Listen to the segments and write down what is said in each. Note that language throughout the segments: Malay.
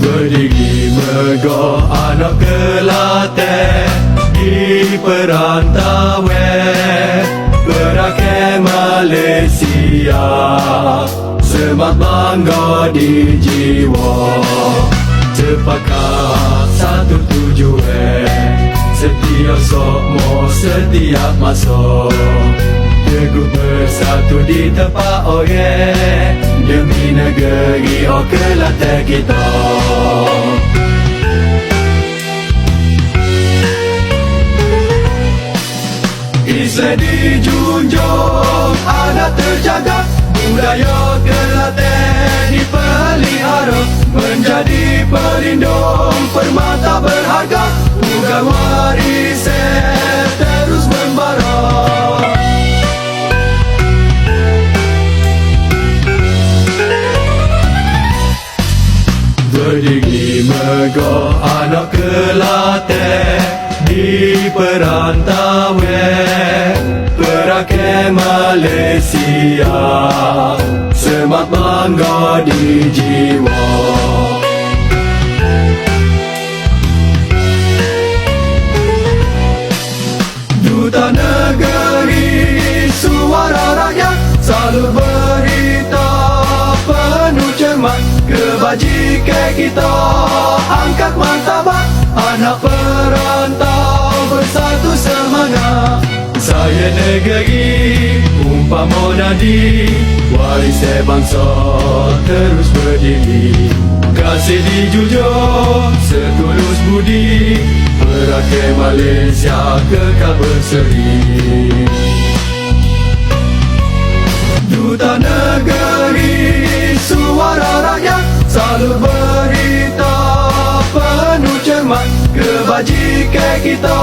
Berdiri megah anak Kelantan di perantauan berakhir Malaysia, semak bangga di jiwa, sepakat satu tujuan, setiap sokmo setiap masa, teguh bersatu di tempat orang, demi negeri Kelantan kita. Islam dijunjung, adat terjaga, budaya Kelantan dipelihara, menjadi pelindung permata berharga, bukan warisan terus membara. Berdiri megah anak Kelantan di perantauan berakhir Malaysia, semak bangga di jiwa. Duta negeri, suara rakyat, selalu berita penuh cermat, kebajikan kita angkat martabat, anak perantau bersatu semangat. Saya negeri umpama nadi, warisan bangsa terus berdiri, kasih dijunjung setulus budi, berakhir Malaysia kekal berseri. Duta negeri, suara rakyat, selalu berita penuh cermat, kebajikan kita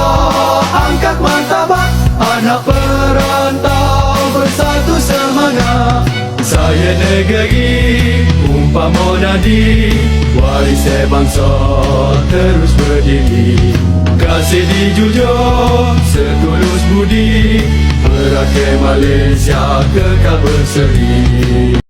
angkat martabat, anak perantau bersatu semangat. Saya negeri umpama nadi, warisan bangsa terus berdiri, kasih dijunjung setulus budi, berakhir Malaysia kekal berseri.